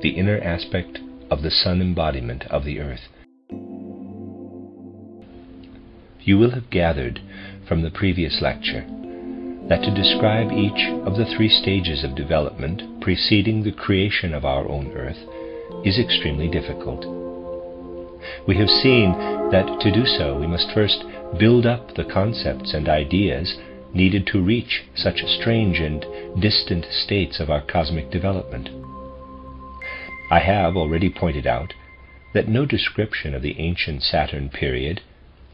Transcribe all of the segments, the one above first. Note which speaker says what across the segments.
Speaker 1: the inner aspect of the sun embodiment of the earth. You will have gathered from the previous lecture that to describe each of the 3 stages of development preceding the creation of our own earth is extremely difficult. We have seen that to do so we must first build up the concepts and ideas needed to reach such strange and distant states of our cosmic development. I have already pointed out that no description of the ancient Saturn period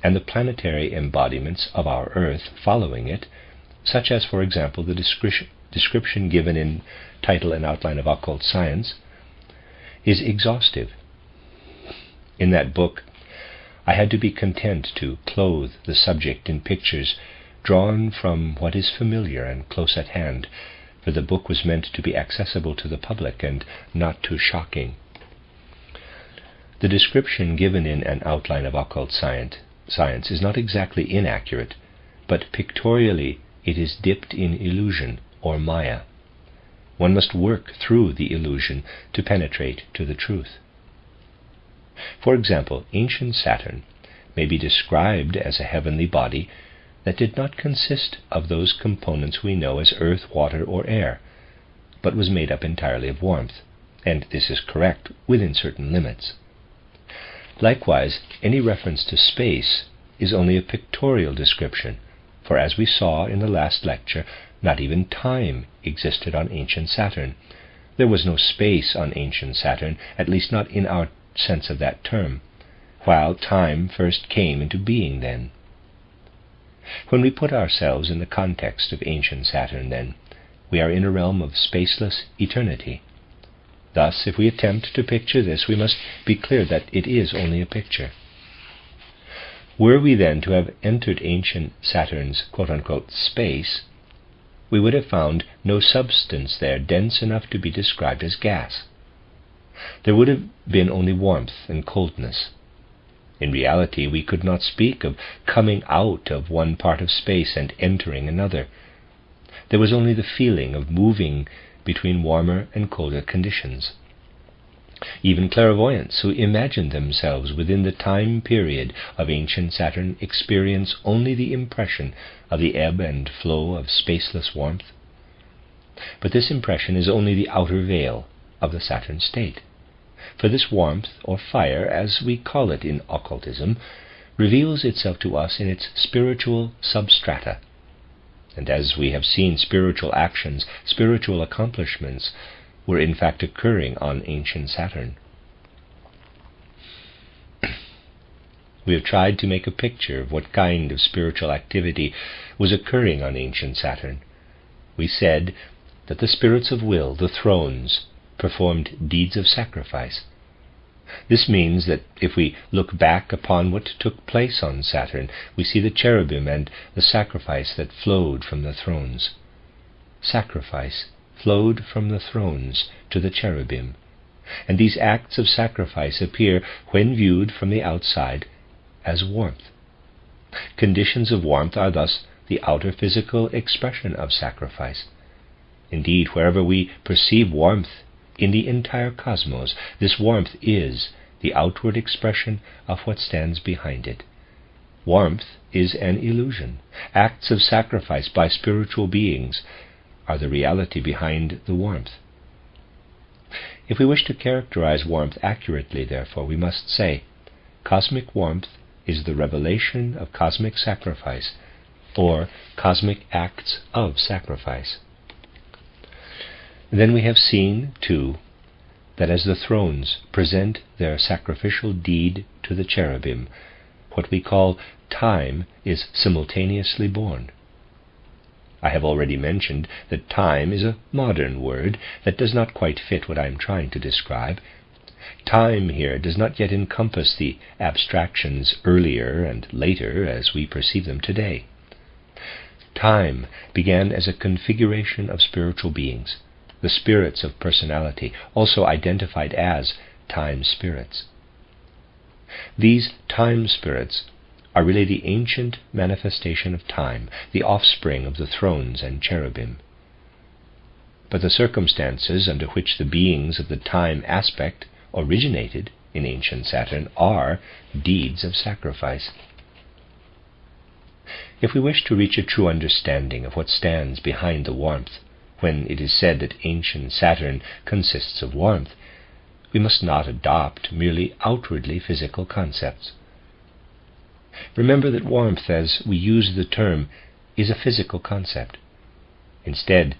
Speaker 1: and the planetary embodiments of our Earth following it, such as, for example, the description given in Title and Outline of Occult Science, is exhaustive. In that book, I had to be content to clothe the subject in pictures drawn from what is familiar and close at hand, for the book was meant to be accessible to the public and not too shocking. The description given in An Outline of Occult Science is not exactly inaccurate, but pictorially it is dipped in illusion or Maya. One must work through the illusion to penetrate to the truth. For example, ancient Saturn may be described as a heavenly body that did not consist of those components we know as earth, water, or air, but was made up entirely of warmth, and this is correct within certain limits. Likewise, any reference to space is only a pictorial description, for as we saw in the last lecture, not even time existed on ancient Saturn. There was no space on ancient Saturn, at least not in our sense of that term, while time first came into being then. When we put ourselves in the context of ancient Saturn, then, we are in a realm of spaceless eternity. Thus, if we attempt to picture this, we must be clear that it is only a picture. Were we then to have entered ancient Saturn's quote-unquote space, we would have found no substance there dense enough to be described as gas. There would have been only warmth and coldness. In reality, we could not speak of coming out of one part of space and entering another. There was only the feeling of moving between warmer and colder conditions. Even clairvoyants who imagined themselves within the time period of ancient Saturn experience only the impression of the ebb and flow of spaceless warmth. But this impression is only the outer veil of the Saturn state. For this warmth, or fire, as we call it in occultism, reveals itself to us in its spiritual substrata. And as we have seen, spiritual actions, spiritual accomplishments, were in fact occurring on ancient Saturn. We have tried to make a picture of what kind of spiritual activity was occurring on ancient Saturn. We said that the spirits of will, the thrones, performed deeds of sacrifice. This means that if we look back upon what took place on Saturn, we see the cherubim and the sacrifice that flowed from the thrones. Sacrifice flowed from the thrones to the cherubim, and these acts of sacrifice appear, when viewed from the outside, as warmth. Conditions of warmth are thus the outer physical expression of sacrifice. Indeed, wherever we perceive warmth in the entire cosmos, this warmth is the outward expression of what stands behind it. Warmth is an illusion. Acts of sacrifice by spiritual beings are the reality behind the warmth. If we wish to characterize warmth accurately, therefore, we must say, cosmic warmth is the revelation of cosmic sacrifice, or cosmic acts of sacrifice. Then we have seen, too, that as the thrones present their sacrificial deed to the cherubim, what we call time is simultaneously born. I have already mentioned that time is a modern word that does not quite fit what I am trying to describe. Time here does not yet encompass the abstractions earlier and later as we perceive them today. Time began as a configuration of spiritual beings, the spirits of personality, also identified as time spirits. These time spirits are really the ancient manifestation of time, the offspring of the thrones and cherubim. but the circumstances under which the beings of the time aspect originated in ancient Saturn are deeds of sacrifice. If we wish to reach a true understanding of what stands behind the warmth, when it is said that ancient Saturn consists of warmth, we must not adopt merely outwardly physical concepts. Remember that warmth, as we use the term, is a physical concept. Instead,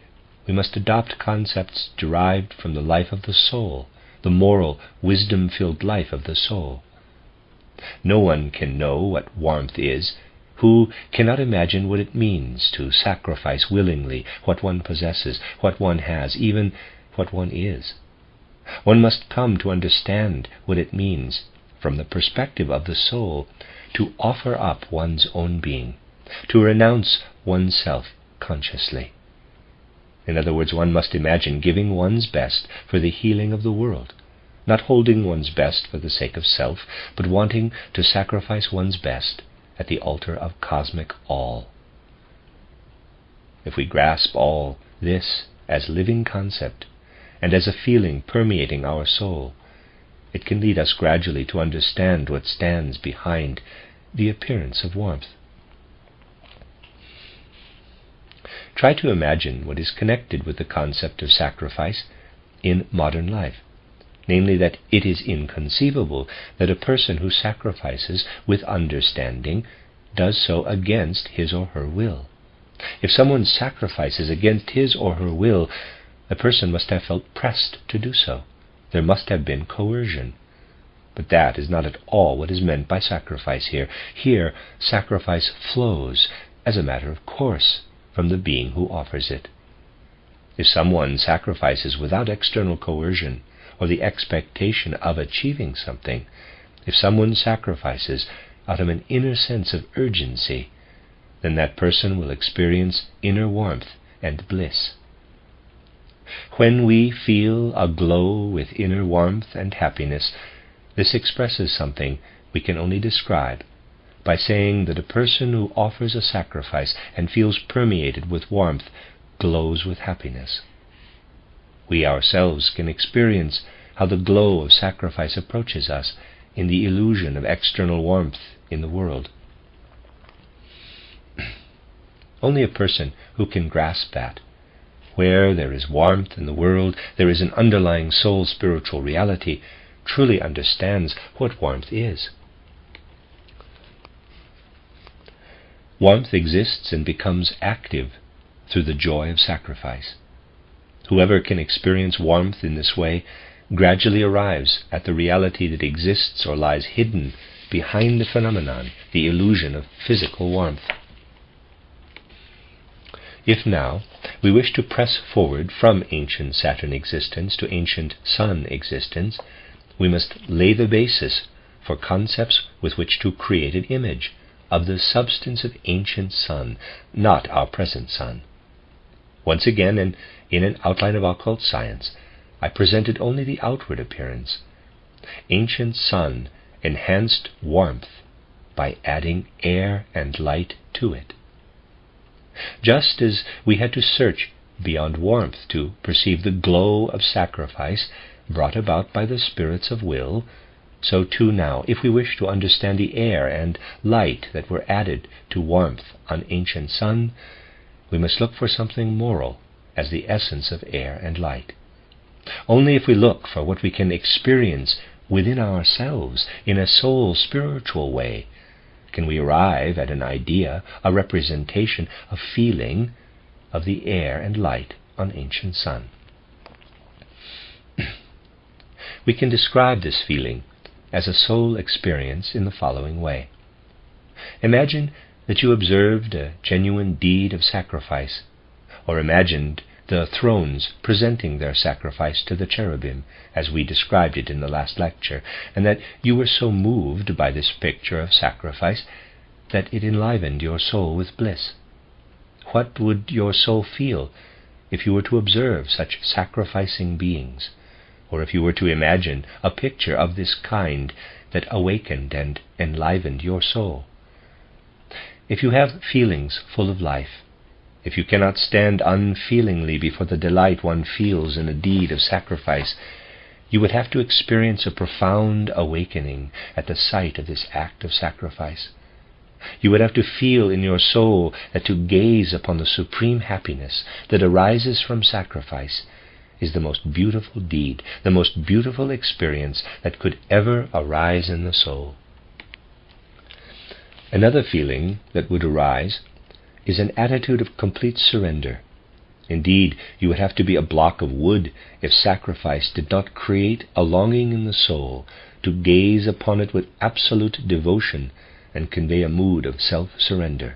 Speaker 1: we must adopt concepts derived from the life of the soul, the moral, wisdom-filled life of the soul. No one can know what warmth is who cannot imagine what it means to sacrifice willingly what one possesses, what one has, even what one is. One must come to understand what it means, from the perspective of the soul, to offer up one's own being, to renounce oneself consciously. In other words, one must imagine giving one's best for the healing of the world, not holding one's best for the sake of self, but wanting to sacrifice one's best at the altar of cosmic all. If we grasp all this as living concept, and as a feeling permeating our soul, it can lead us gradually to understand what stands behind the appearance of warmth. Try to imagine what is connected with the concept of sacrifice in modern life, namely that it is inconceivable that a person who sacrifices with understanding does so against his or her will. If someone sacrifices against his or her will, the person must have felt pressed to do so. There must have been coercion. But that is not at all what is meant by sacrifice here. Here, sacrifice flows as a matter of course from the being who offers it. If someone sacrifices without external coercion or the expectation of achieving something, if someone sacrifices out of an inner sense of urgency, then that person will experience inner warmth and bliss. When we feel a glow with inner warmth and happiness, this expresses something we can only describe by saying that a person who offers a sacrifice and feels permeated with warmth glows with happiness. We ourselves can experience how the glow of sacrifice approaches us in the illusion of external warmth in the world. Only a person who can grasp that, where there is warmth in the world, there is an underlying soul spiritual reality, truly understands what warmth is. Warmth exists and becomes active through the joy of sacrifice. Whoever can experience warmth in this way gradually arrives at the reality that exists or lies hidden behind the phenomenon, the illusion of physical warmth. If now we wish to press forward from ancient Saturn existence to ancient Sun existence, we must lay the basis for concepts with which to create an image of the substance of ancient Sun, not our present Sun. Once again, and in an outline of occult science, I presented only the outward appearance. Ancient Sun enhanced warmth by adding air and light to it. Just as we had to search beyond warmth to perceive the glow of sacrifice brought about by the spirits of will, so too now, if we wish to understand the air and light that were added to warmth on ancient Sun, we must look for something moral as the essence of air and light. Only if we look for what we can experience within ourselves in a soul spiritual way can we arrive at an idea, a representation, a feeling of the air and light on ancient Sun. We can describe this feeling as a soul experience in the following way. Imagine that you observed a genuine deed of sacrifice, or imagined the thrones presenting their sacrifice to the cherubim, as we described it in the last lecture, and that you were so moved by this picture of sacrifice that it enlivened your soul with bliss. What would your soul feel if you were to observe such sacrificing beings, or if you were to imagine a picture of this kind that awakened and enlivened your soul? If you have feelings full of life, If you cannot stand unfeelingly before the delight one feels in a deed of sacrifice, you would have to experience a profound awakening at the sight of this act of sacrifice. You would have to feel in your soul that to gaze upon the supreme happiness that arises from sacrifice is the most beautiful deed, the most beautiful experience that could ever arise in the soul. Another feeling that would arise is an attitude of complete surrender. Indeed, you would have to be a block of wood if sacrifice did not create a longing in the soul to gaze upon it with absolute devotion and convey a mood of self-surrender.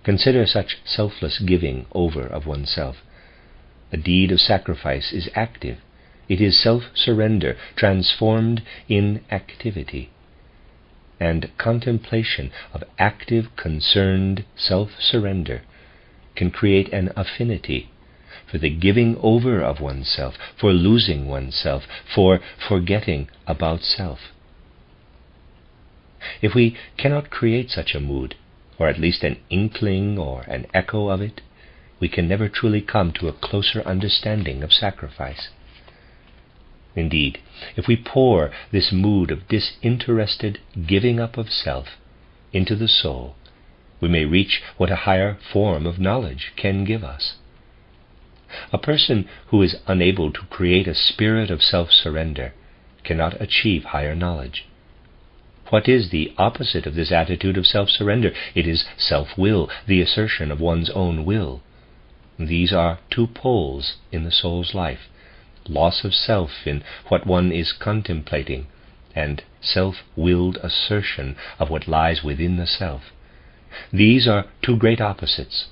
Speaker 1: Consider such selfless giving over of oneself. A deed of sacrifice is active. It is self-surrender transformed in activity. And contemplation of active, concerned self-surrender can create an affinity for the giving over of oneself, for losing oneself, for forgetting about self. If we cannot create such a mood, or at least an inkling or an echo of it, we can never truly come to a closer understanding of sacrifice. Indeed, if we pour this mood of disinterested giving up of self into the soul, we may reach what a higher form of knowledge can give us. A person who is unable to create a spirit of self-surrender cannot achieve higher knowledge. What is the opposite of this attitude of self-surrender? It is self-will, the assertion of one's own will. These are two poles in the soul's life: loss of self in what one is contemplating, and self-willed assertion of what lies within the self. These are two great opposites.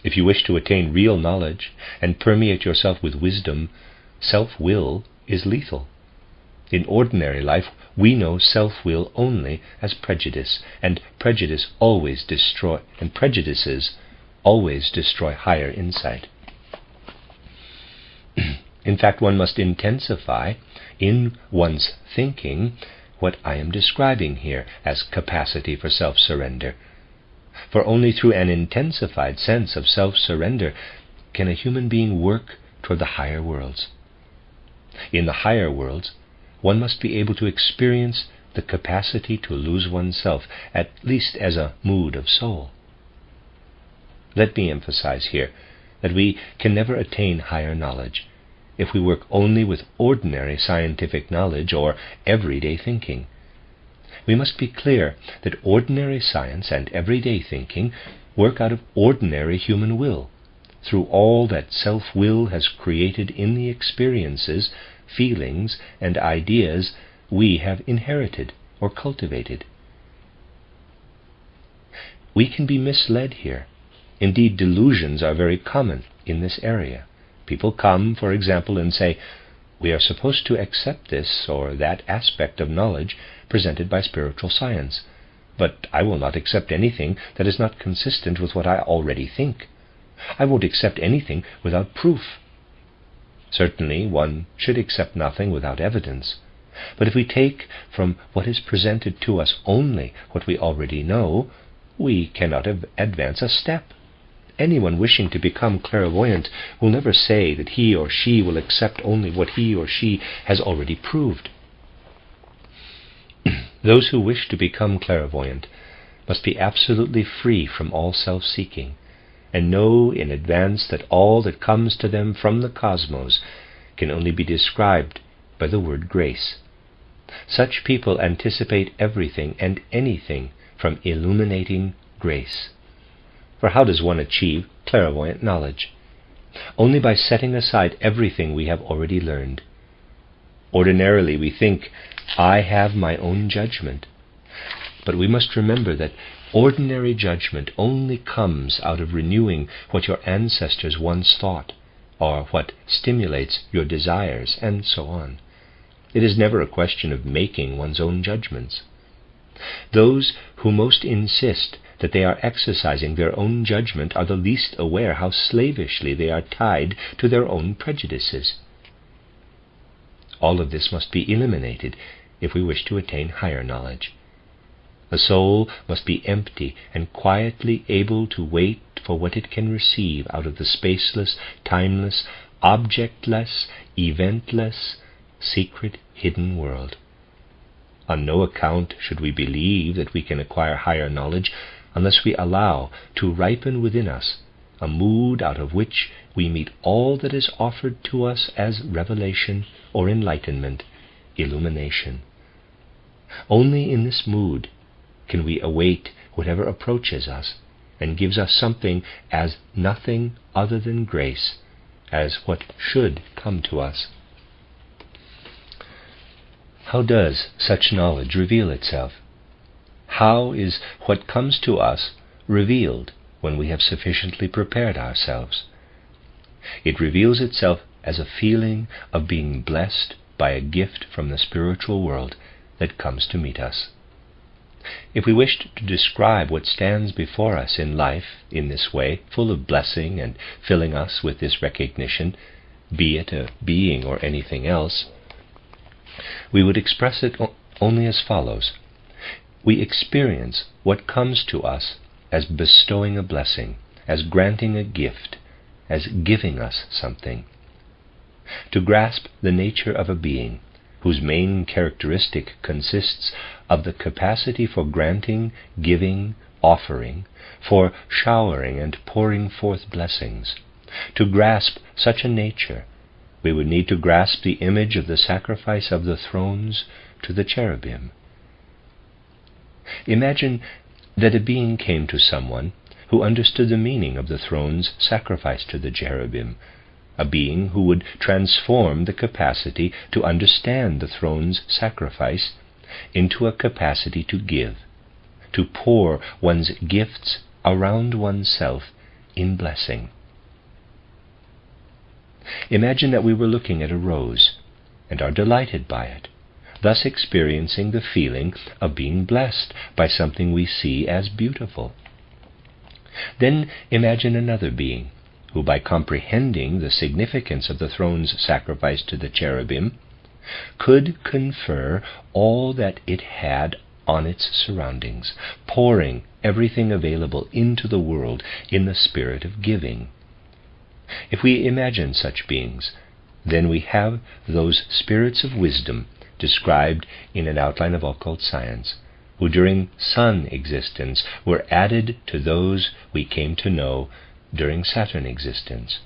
Speaker 1: If you wish to attain real knowledge and permeate yourself with wisdom, self-will is lethal. In ordinary life, we know self-will only as prejudice, and prejudices always destroy higher insight. In fact, one must intensify in one's thinking what I am describing here as capacity for self-surrender. For only through an intensified sense of self-surrender can a human being work toward the higher worlds. In the higher worlds, one must be able to experience the capacity to lose oneself, at least as a mood of soul. Let me emphasize here that we can never attain higher knowledge if we work only with ordinary scientific knowledge or everyday thinking. We must be clear that ordinary science and everyday thinking work out of ordinary human will, through all that self-will has created in the experiences, feelings, and ideas we have inherited or cultivated. We can be misled here. Indeed, delusions are very common in this area. People come, for example, and say, "We are supposed to accept this or that aspect of knowledge presented by spiritual science, but I will not accept anything that is not consistent with what I already think. I won't accept anything without proof." Certainly, one should accept nothing without evidence. But if we take from what is presented to us only what we already know, we cannot advance a step. Anyone wishing to become clairvoyant will never say that he or she will accept only what he or she has already proved. Those who wish to become clairvoyant must be absolutely free from all self-seeking, and know in advance that all that comes to them from the cosmos can only be described by the word grace. Such people anticipate everything and anything from illuminating grace. For how does one achieve clairvoyant knowledge? Only by setting aside everything we have already learned. Ordinarily we think, "I have my own judgment." But we must remember that ordinary judgment only comes out of renewing what your ancestors once thought, or what stimulates your desires, and so on. It is never a question of making one's own judgments. Those who most insist that they are exercising their own judgment are the least aware how slavishly they are tied to their own prejudices. All of this must be eliminated if we wish to attain higher knowledge. The soul must be empty and quietly able to wait for what it can receive out of the spaceless, timeless, objectless, eventless, secret, hidden world. On no account should we believe that we can acquire higher knowledge unless we allow to ripen within us a mood out of which we meet all that is offered to us as revelation or enlightenment, illumination. Only in this mood can we await whatever approaches us and gives us something as nothing other than grace, as what should come to us. How does such knowledge reveal itself? How is what comes to us revealed when we have sufficiently prepared ourselves? It reveals itself as a feeling of being blessed by a gift from the spiritual world that comes to meet us. If we wished to describe what stands before us in life in this way, full of blessing and filling us with this recognition, be it a being or anything else, we would express it only as follows. We experience what comes to us as bestowing a blessing, as granting a gift, as giving us something. To grasp the nature of a being, whose main characteristic consists of the capacity for granting, giving, offering, for showering and pouring forth blessings. To grasp such a nature, we would need to grasp the image of the sacrifice of the thrones to the cherubim. Imagine that a being came to someone who understood the meaning of the throne's sacrifice to the cherubim, a being who would transform the capacity to understand the throne's sacrifice into a capacity to give, to pour one's gifts around oneself in blessing. Imagine that we were looking at a rose and are delighted by it, thus experiencing the feeling of being blessed by something we see as beautiful. Then imagine another being who, by comprehending the significance of the throne's sacrifice to the cherubim, could confer all that it had on its surroundings, pouring everything available into the world in the spirit of giving. If we imagine such beings, then we have those spirits of wisdom described in an outline of occult science, who during Sun existence were added to those we came to know during Saturn existence.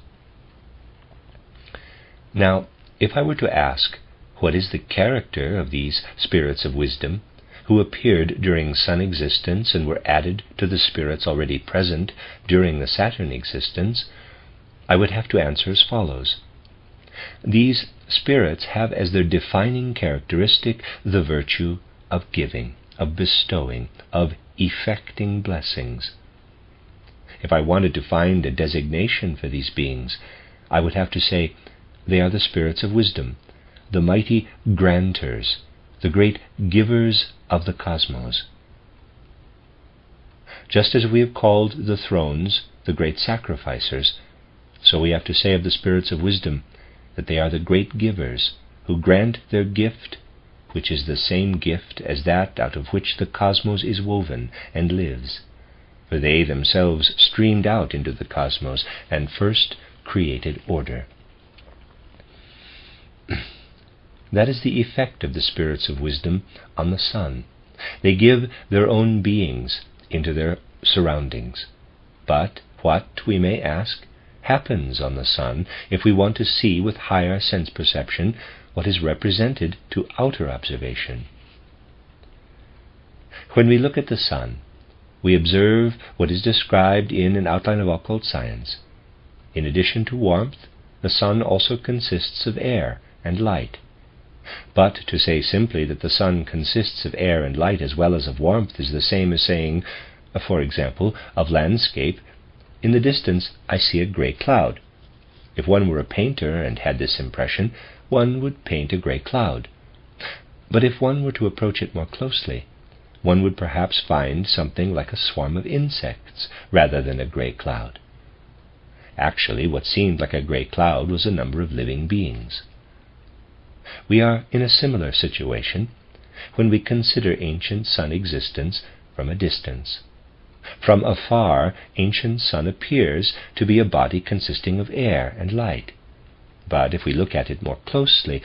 Speaker 1: Now, if I were to ask, what is the character of these spirits of wisdom who appeared during Sun existence and were added to the spirits already present during the Saturn existence, I would have to answer as follows. These spirits have as their defining characteristic the virtue of giving, of bestowing, of effecting blessings. If I wanted to find a designation for these beings, I would have to say they are the spirits of wisdom, the mighty grantors, the great givers of the cosmos. Just as we have called the thrones the great sacrificers, so we have to say of the spirits of wisdom that they are the great givers who grant their gift, which is the same gift as that out of which the cosmos is woven and lives. For they themselves streamed out into the cosmos and first created order. That is the effect of the spirits of wisdom on the sun. They give their own beings into their surroundings. But what, we may ask, happens on the sun if we want to see with higher sense perception what is represented to outer observation? When we look at the sun, we observe what is described in an outline of occult science. In addition to warmth, the sun also consists of air and light. But to say simply that the sun consists of air and light as well as of warmth is the same as saying, for example, of landscape, in the distance I see a grey cloud. If one were a painter and had this impression, one would paint a grey cloud. But if one were to approach it more closely, one would perhaps find something like a swarm of insects rather than a grey cloud. Actually, what seemed like a grey cloud was a number of living beings. We are in a similar situation when we consider ancient sun existence from a distance. From afar, ancient sun appears to be a body consisting of air and light. But if we look at it more closely,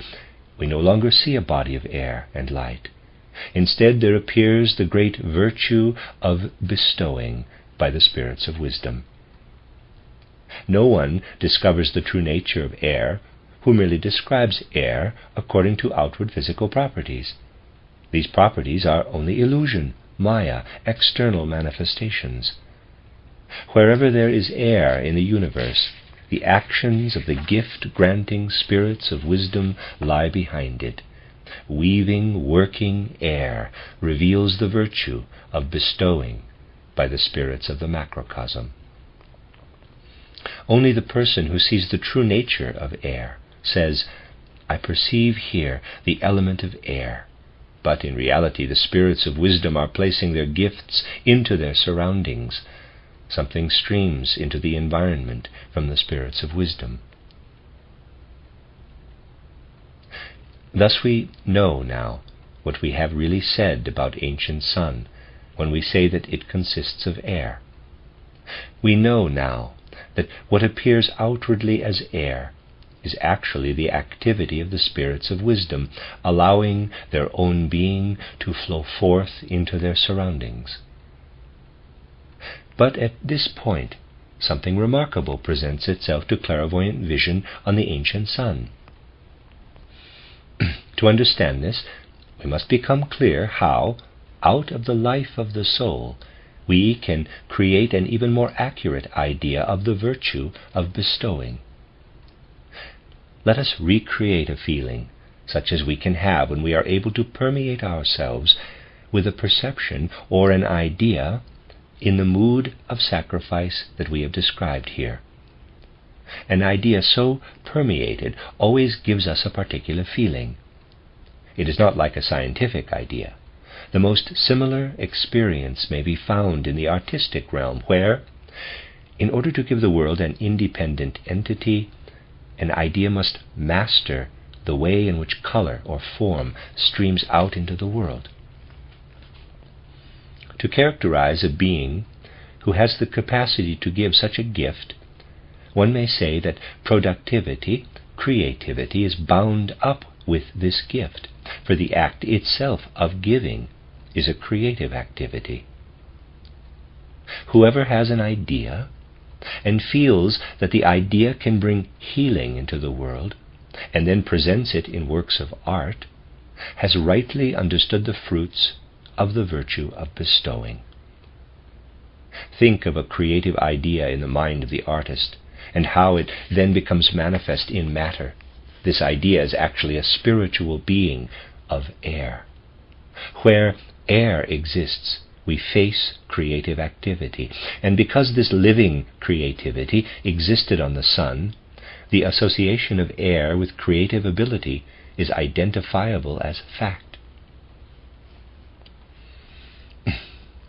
Speaker 1: we no longer see a body of air and light. Instead, there appears the great virtue of bestowing by the spirits of wisdom. No one discovers the true nature of air who merely describes air according to outward physical properties. These properties are only illusion, maya, external manifestations. Wherever there is air in the universe, the actions of the gift-granting spirits of wisdom lie behind it. Weaving, working air reveals the virtue of bestowing by the spirits of the macrocosm. Only the person who sees the true nature of air says, "I perceive here the element of air," but in reality the spirits of wisdom are placing their gifts into their surroundings. Something streams into the environment from the spirits of wisdom. Thus we know now what we have really said about ancient sun when we say that it consists of air. We know now that what appears outwardly as air is actually the activity of the spirits of wisdom, allowing their own being to flow forth into their surroundings. But at this point, something remarkable presents itself to clairvoyant vision on the ancient sun. To understand this, we must become clear how, out of the life of the soul, we can create an even more accurate idea of the virtue of bestowing. Let us recreate a feeling such as we can have when we are able to permeate ourselves with a perception or an idea in the mood of sacrifice that we have described here. An idea so permeated always gives us a particular feeling. It is not like a scientific idea. The most similar experience may be found in the artistic realm, where, in order to give the world an independent entity, an idea must master the way in which color or form streams out into the world. To characterize a being who has the capacity to give such a gift, one may say that productivity, creativity, is bound up with this gift, for the act itself of giving is a creative activity. Whoever has an idea and feels that the idea can bring healing into the world, and then presents it in works of art, has rightly understood the fruits of the virtue of bestowing. Think of a creative idea in the mind of the artist, and how it then becomes manifest in matter. This idea is actually a spiritual being of air. Where air exists, we face creative activity. And because this living creativity existed on the sun, the association of air with creative ability is identifiable as fact.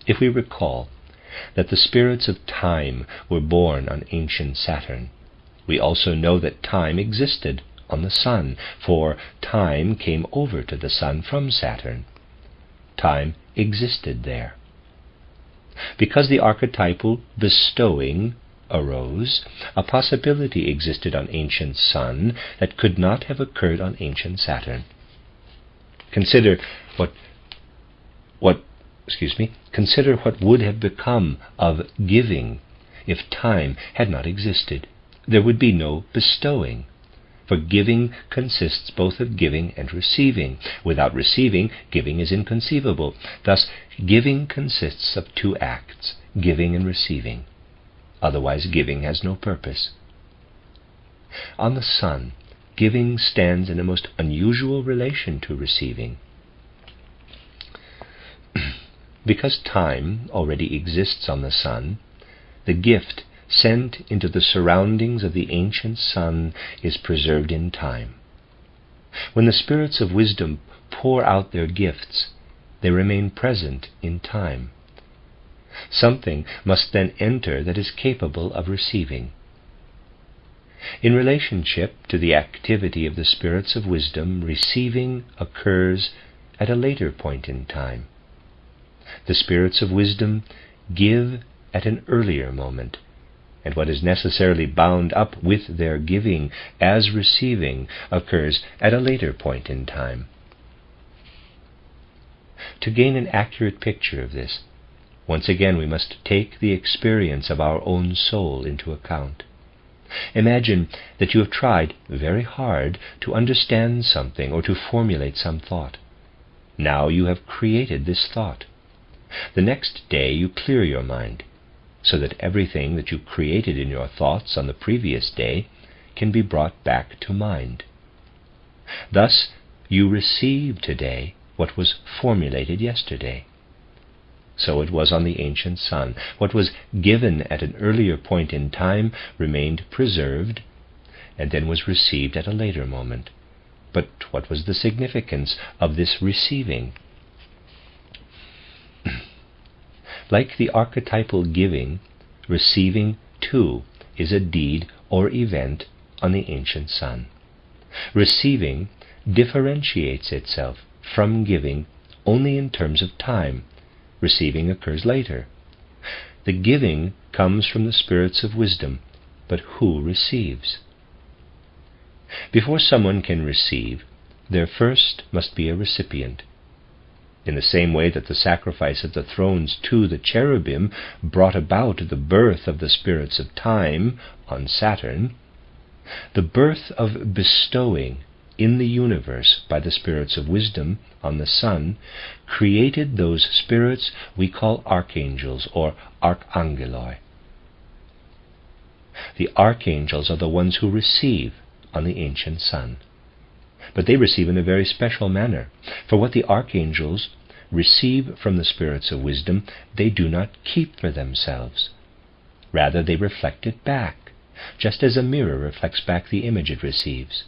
Speaker 1: If we recall that the spirits of time were born on ancient Saturn, we also know that time existed on the sun, for time came over to the sun from Saturn. Time existed there. Because the archetypal bestowing arose, a possibility existed on ancient sun that could not have occurred on ancient Saturn. Consider what would have become of giving if time had not existed. There would be no bestowing, for giving consists both of giving and receiving. Without receiving, giving is inconceivable. Thus, giving consists of two acts, giving and receiving. Otherwise, giving has no purpose. On the sun, giving stands in a most unusual relation to receiving. Because time already exists on the sun, the gift sent into the surroundings of the ancient sun is preserved in time. When the spirits of wisdom pour out their gifts, they remain present in time. Something must then enter that is capable of receiving. In relationship to the activity of the spirits of wisdom, receiving occurs at a later point in time. The spirits of wisdom give at an earlier moment, and what is necessarily bound up with their giving as receiving occurs at a later point in time. To gain an accurate picture of this, once again we must take the experience of our own soul into account. Imagine that you have tried very hard to understand something or to formulate some thought. Now you have created this thought. The next day you clear your mind, so that everything that you created in your thoughts on the previous day can be brought back to mind. Thus you receive today what was formulated yesterday. So it was on the ancient sun. What was given at an earlier point in time remained preserved, and then was received at a later moment. But what was the significance of this receiving? Like the archetypal giving, receiving too is a deed or event on the ancient sun. Receiving differentiates itself from giving only in terms of time. Receiving occurs later. The giving comes from the spirits of wisdom, but who receives? Before someone can receive, there first must be a recipient. In the same way that the sacrifice of the thrones to the cherubim brought about the birth of the spirits of time on Saturn, the birth of bestowing in the universe by the spirits of wisdom on the sun created those spirits we call archangels or archangeloi. The archangels are the ones who receive on the ancient sun. But they receive in a very special manner, for what the archangels receive from the spirits of wisdom they do not keep for themselves. Rather they reflect it back, just as a mirror reflects back the image it receives.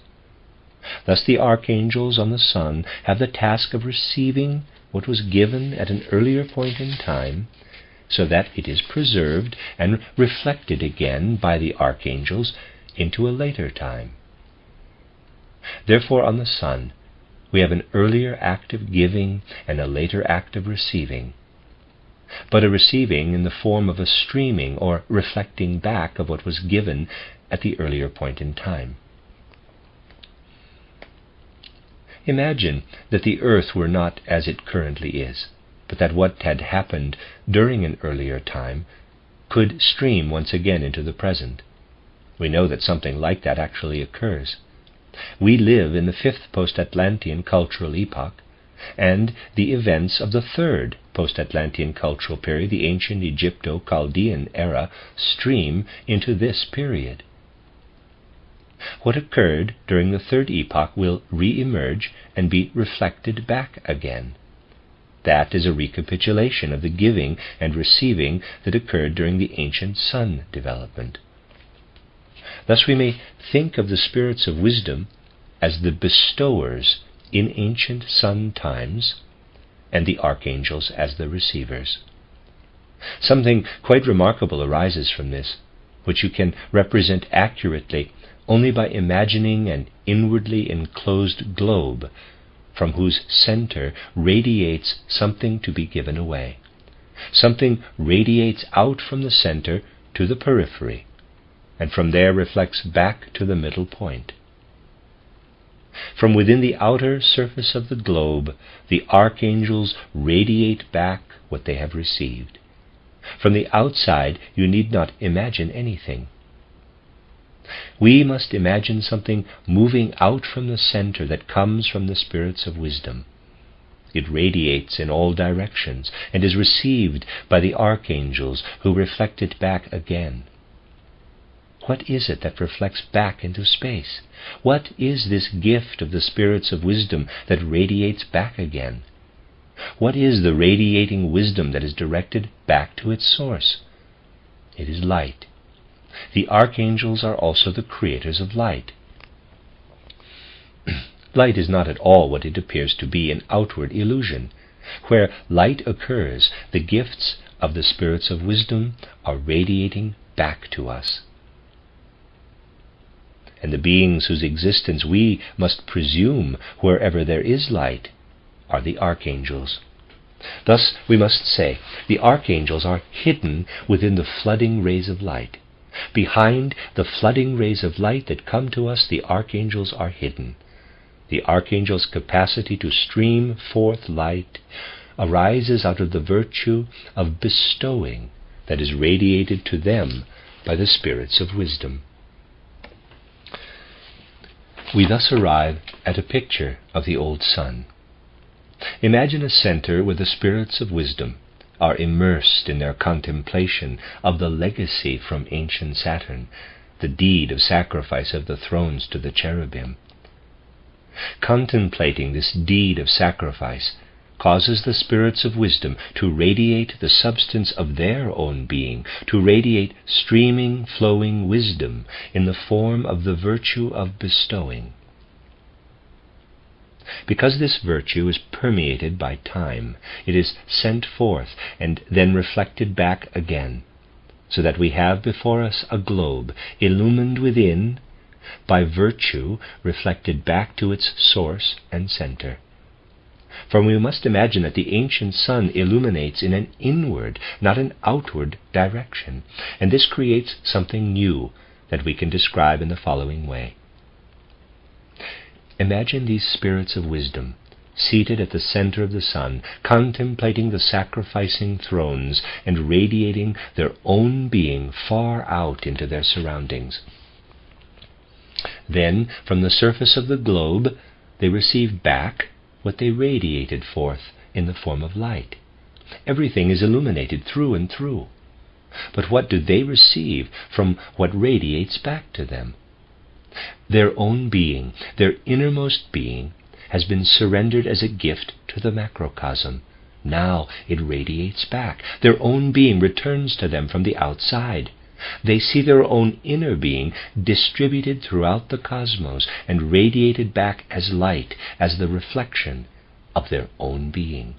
Speaker 1: Thus the archangels on the sun have the task of receiving what was given at an earlier point in time, so that it is preserved and reflected again by the archangels into a later time. Therefore on the sun we have an earlier act of giving and a later act of receiving, but a receiving in the form of a streaming or reflecting back of what was given at the earlier point in time. Imagine that the earth were not as it currently is, but that what had happened during an earlier time could stream once again into the present. We know that something like that actually occurs. We live in the 5th post-Atlantean cultural epoch, and the events of the 3rd post-Atlantean cultural period, the ancient Egypto-Chaldean era, stream into this period. What occurred during the 3rd epoch will re-emerge and be reflected back again. That is a recapitulation of the giving and receiving that occurred during the ancient sun development. Thus we may think of the spirits of wisdom as the bestowers in ancient sun times, and the archangels as the receivers. Something quite remarkable arises from this, which you can represent accurately only by imagining an inwardly enclosed globe from whose center radiates something to be given away. Something radiates out from the center to the periphery, and from there reflects back to the middle point. From within the outer surface of the globe, the archangels radiate back what they have received. From the outside, you need not imagine anything. We must imagine something moving out from the center that comes from the spirits of wisdom. It radiates in all directions and is received by the archangels who reflect it back again. What is it that reflects back into space? What is this gift of the spirits of wisdom that radiates back again? What is the radiating wisdom that is directed back to its source? It is light. The archangels are also the creators of light. Light is not at all what it appears to be in outward illusion. Where light occurs, the gifts of the spirits of wisdom are radiating back to us. And the beings whose existence we must presume wherever there is light are the archangels. Thus, we must say, the archangels are hidden within the flooding rays of light. Behind the flooding rays of light that come to us, the archangels are hidden. The archangel's capacity to stream forth light arises out of the virtue of bestowing that is radiated to them by the spirits of wisdom. We thus arrive at a picture of the old sun. Imagine a center where the spirits of wisdom are immersed in their contemplation of the legacy from ancient Saturn, the deed of sacrifice of the thrones to the cherubim. Contemplating this deed of sacrifice causes the spirits of wisdom to radiate the substance of their own being, to radiate streaming, flowing wisdom in the form of the virtue of bestowing. Because this virtue is permeated by time, it is sent forth and then reflected back again, so that we have before us a globe illumined within by virtue reflected back to its source and center. For we must imagine that the ancient sun illuminates in an inward, not an outward direction, and this creates something new that we can describe in the following way. Imagine these spirits of wisdom seated at the center of the sun, contemplating the sacrificing thrones and radiating their own being far out into their surroundings. Then, from the surface of the globe, they receive back what they radiated forth in the form of light. Everything is illuminated through and through. But what do they receive from what radiates back to them? Their own being, their innermost being, has been surrendered as a gift to the macrocosm. Now it radiates back. Their own being returns to them from the outside. They see their own inner being distributed throughout the cosmos and radiated back as light, as the reflection of their own being.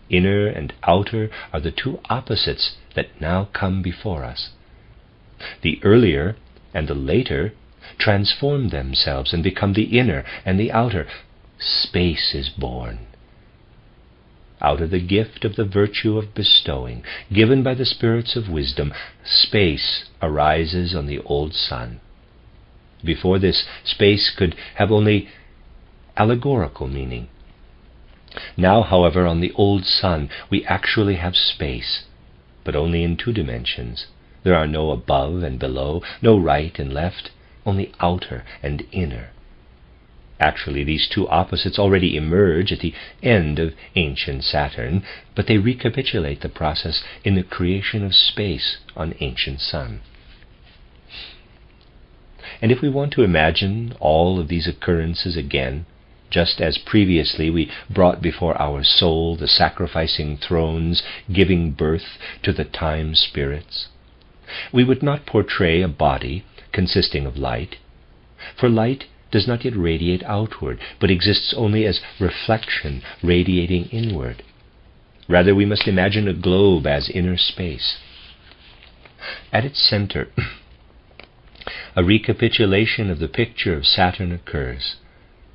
Speaker 1: Inner and outer are the two opposites that now come before us. The earlier and the later transform themselves and become the inner and the outer. Space is born. Out of the gift of the virtue of bestowing, given by the spirits of wisdom, space arises on the old sun. Before this, space could have only allegorical meaning. Now, however, on the old sun, we actually have space, but only in two dimensions. There are no above and below, no right and left, only outer and inner. Actually, these two opposites already emerge at the end of ancient Saturn, but they recapitulate the process in the creation of space on ancient Sun. And if we want to imagine all of these occurrences again, just as previously we brought before our soul the sacrificing thrones, giving birth to the time spirits, we would not portray a body consisting of light, for light does not yet radiate outward, but exists only as reflection radiating inward. Rather, we must imagine a globe as inner space. At its center, a recapitulation of the picture of Saturn occurs.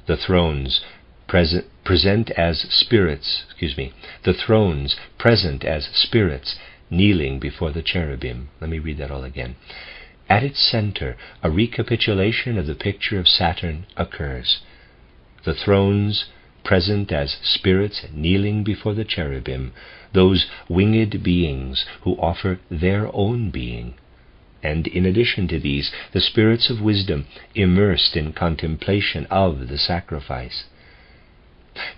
Speaker 1: The thrones present as spirits, the thrones present as spirits kneeling before the cherubim. Let me read that all again. At its center, a recapitulation of the picture of Saturn occurs. The thrones present as spirits kneeling before the cherubim, those winged beings who offer their own being. And in addition to these, the spirits of wisdom immersed in contemplation of the sacrifice.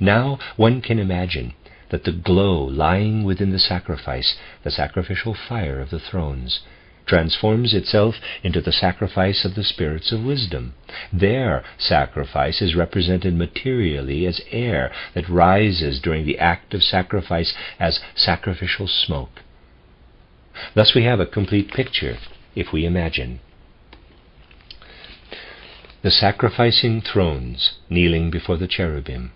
Speaker 1: Now one can imagine that the glow lying within the sacrifice, the sacrificial fire of the thrones, transforms itself into the sacrifice of the spirits of wisdom. Their sacrifice is represented materially as air that rises during the act of sacrifice as sacrificial smoke. Thus we have a complete picture if we imagine the sacrificing thrones kneeling before the cherubim,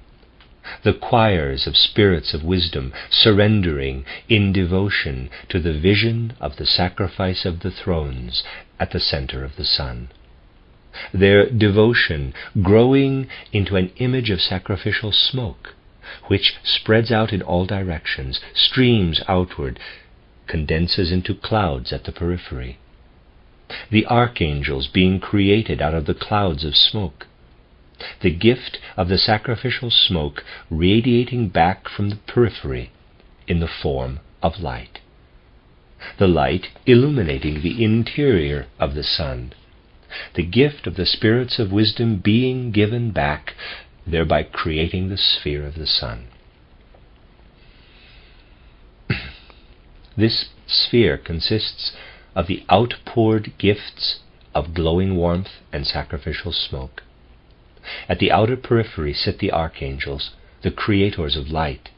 Speaker 1: the choirs of spirits of wisdom surrendering in devotion to the vision of the sacrifice of the thrones at the center of the sun. Their devotion growing into an image of sacrificial smoke, which spreads out in all directions, streams outward, condenses into clouds at the periphery. The archangels being created out of the clouds of smoke. The gift of the sacrificial smoke radiating back from the periphery in the form of light. The light illuminating the interior of the sun. The gift of the spirits of wisdom being given back, thereby creating the sphere of the sun. This sphere consists of the outpoured gifts of glowing warmth and sacrificial smoke. At the outer periphery sit the archangels, the creators of light,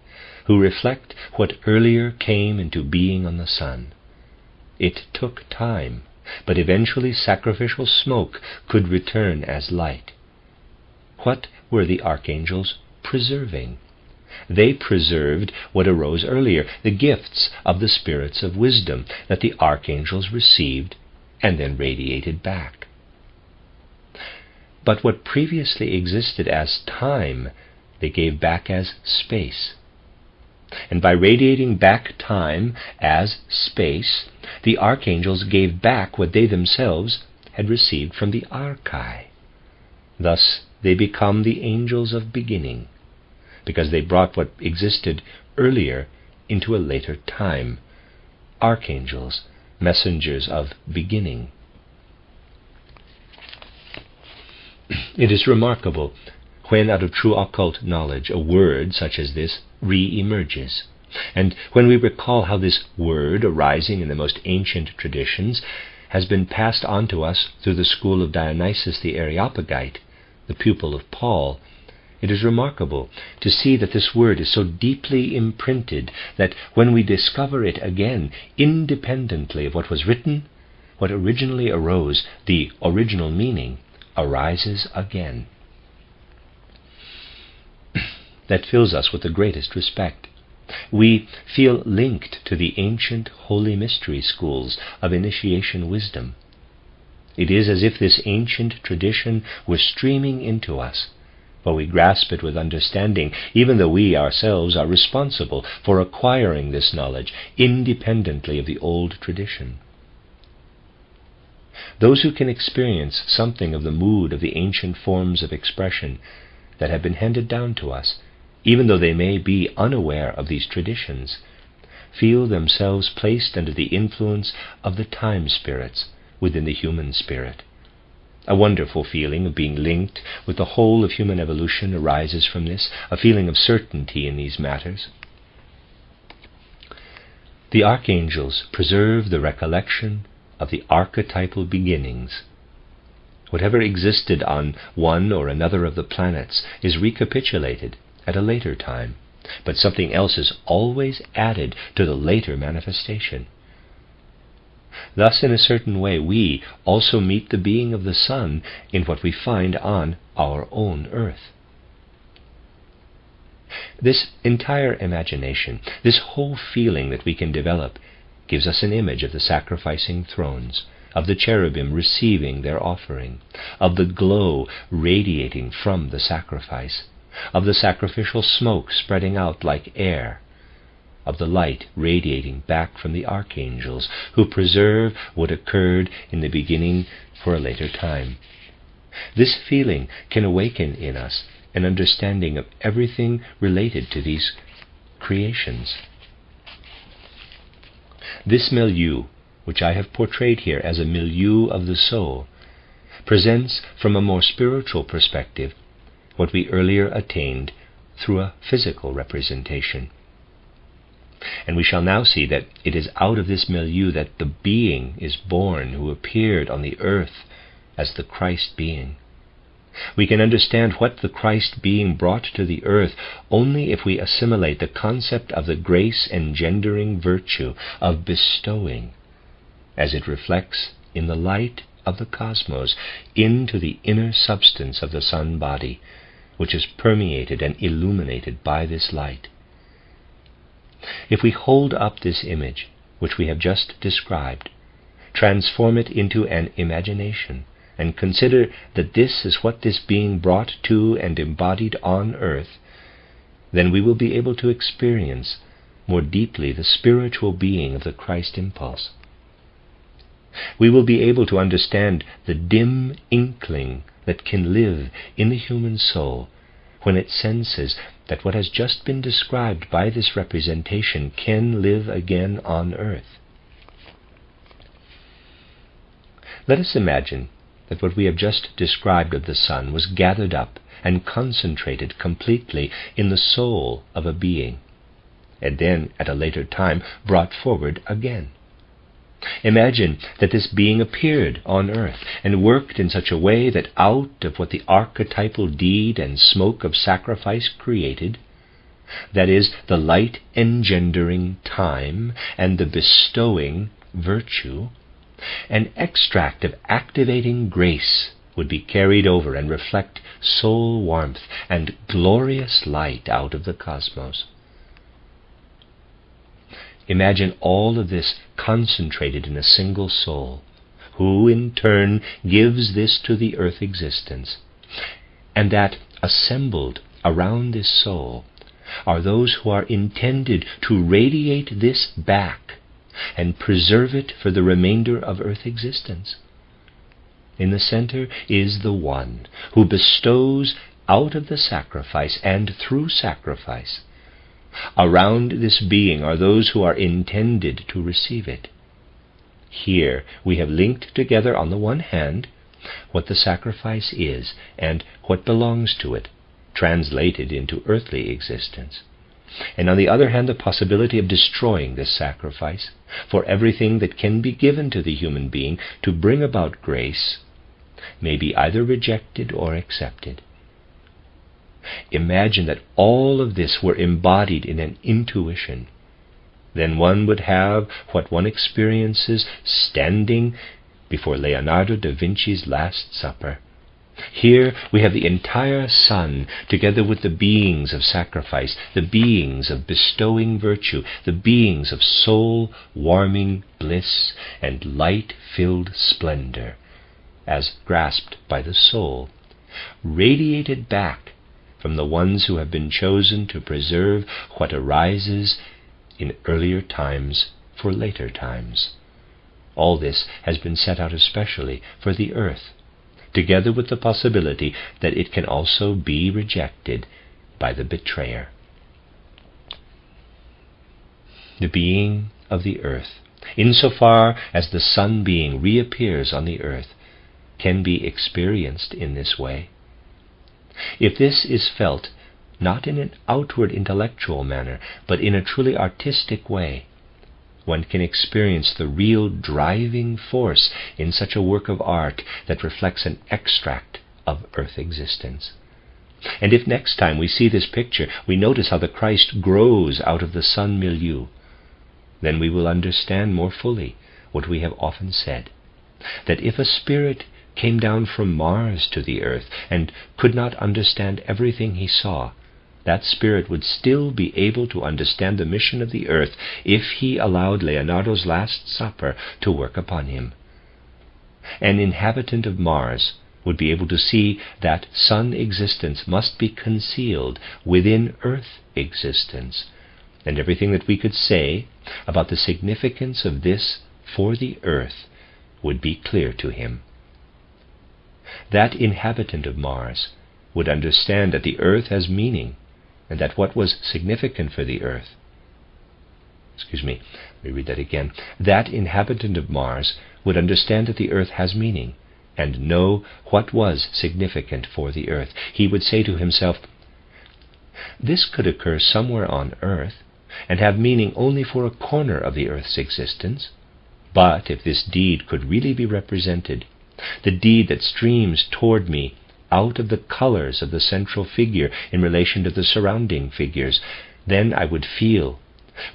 Speaker 1: who reflect what earlier came into being on the sun. It took time, but eventually sacrificial smoke could return as light. What were the archangels preserving? They preserved what arose earlier, the gifts of the spirits of wisdom that the archangels received and then radiated back. But what previously existed as time, they gave back as space. And by radiating back time as space, the archangels gave back what they themselves had received from the archai. Thus they become the angels of beginning, because they brought what existed earlier into a later time. Archangels, messengers of beginning. It is remarkable when out of true occult knowledge a word such as this re-emerges, and when we recall how this word, arising in the most ancient traditions, has been passed on to us through the school of Dionysius the Areopagite, the pupil of Paul, it is remarkable to see that this word is so deeply imprinted that when we discover it again, independently of what was written, what originally arose, the original meaning, arises again. That fills us with the greatest respect. We feel linked to the ancient holy mystery schools of initiation wisdom. It is as if this ancient tradition were streaming into us, but we grasp it with understanding, even though we ourselves are responsible for acquiring this knowledge independently of the old tradition. Those who can experience something of the mood of the ancient forms of expression that have been handed down to us, even though they may be unaware of these traditions, feel themselves placed under the influence of the time spirits within the human spirit. A wonderful feeling of being linked with the whole of human evolution arises from this, a feeling of certainty in these matters. The archangels preserve the recollection of the archetypal beginnings. Whatever existed on one or another of the planets is recapitulated at a later time, but something else is always added to the later manifestation. Thus, in a certain way, we also meet the being of the sun in what we find on our own earth. This entire imagination, this whole feeling that we can develop, gives us an image of the sacrificing thrones, of the cherubim receiving their offering, of the glow radiating from the sacrifice, of the sacrificial smoke spreading out like air, of the light radiating back from the archangels who preserve what occurred in the beginning for a later time. This feeling can awaken in us an understanding of everything related to these creations. This milieu, which I have portrayed here as a milieu of the soul, presents from a more spiritual perspective what we earlier attained through a physical representation. And we shall now see that it is out of this milieu that the being is born who appeared on the earth as the Christ being. We can understand what the Christ being brought to the earth only if we assimilate the concept of the grace-engendering virtue of bestowing, as it reflects in the light of the cosmos into the inner substance of the sun body, which is permeated and illuminated by this light. If we hold up this image, which we have just described, transform it into an imagination, and consider that this is what this being brought to and embodied on earth, then we will be able to experience more deeply the spiritual being of the Christ impulse. We will be able to understand the dim inkling that can live in the human soul when it senses that what has just been described by this representation can live again on earth. Let us imagine that what we have just described of the sun was gathered up and concentrated completely in the soul of a being, and then at a later time brought forward again. Imagine that this being appeared on earth and worked in such a way that out of what the archetypal deed and smoke of sacrifice created, that is, the light engendering time and the bestowing virtue, an extract of activating grace would be carried over and reflect soul warmth and glorious light out of the cosmos. Imagine all of this concentrated in a single soul, who in turn gives this to the earth existence, and that assembled around this soul are those who are intended to radiate this back and preserve it for the remainder of earth existence. In the center is the One who bestows out of the sacrifice and through sacrifice. Around this being are those who are intended to receive it. Here we have linked together on the one hand what the sacrifice is and what belongs to it, translated into earthly existence, and on the other hand the possibility of destroying this sacrifice for everything that can be given to the human being to bring about grace may be either rejected or accepted. Imagine that all of this were embodied in an intuition. Then one would have what one experiences standing before Leonardo da Vinci's Last Supper. Here we have the entire sun, together with the beings of sacrifice, the beings of bestowing virtue, the beings of soul-warming bliss and light-filled splendor, as grasped by the soul, radiated back from the ones who have been chosen to preserve what arises in earlier times for later times. All this has been set out especially for the earth, together with the possibility that it can also be rejected by the betrayer. The being of the earth, insofar as the sun being reappears on the earth, can be experienced in this way. If this is felt not in an outward intellectual manner, but in a truly artistic way, one can experience the real driving force in such a work of art that reflects an extract of earth existence. And if next time we see this picture, we notice how the Christ grows out of the sun milieu, then we will understand more fully what we have often said, that if a spirit came down from Mars to the earth and could not understand everything he saw, that spirit would still be able to understand the mission of the earth if he allowed Leonardo's Last Supper to work upon him. An inhabitant of Mars would be able to see that sun existence must be concealed within earth existence, and everything that we could say about the significance of this for the earth would be clear to him. That inhabitant of Mars would understand that the earth has meaning, and that what was significant for the earth, let me read that again. That inhabitant of Mars would understand that the earth has meaning, and know what was significant for the earth. He would say to himself, this could occur somewhere on earth, and have meaning only for a corner of the earth's existence, but if this deed could really be represented, the deed that streams toward me out of the colors of the central figure in relation to the surrounding figures, then I would feel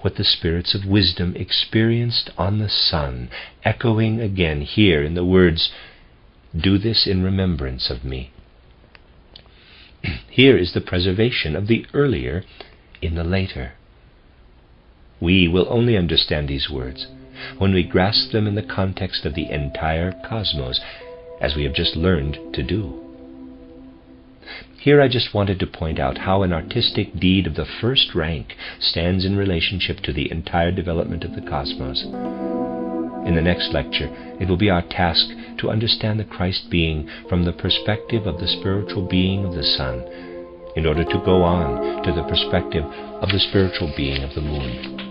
Speaker 1: what the spirits of wisdom experienced on the sun, echoing again here in the words, "Do this in remembrance of me." Here is the preservation of the earlier in the later. We will only understand these words when we grasp them in the context of the entire cosmos, as we have just learned to do. here I just wanted to point out how an artistic deed of the first rank stands in relationship to the entire development of the cosmos. In the next lecture, it will be our task to understand the Christ being from the perspective of the spiritual being of the sun, in order to go on to the perspective of the spiritual being of the moon.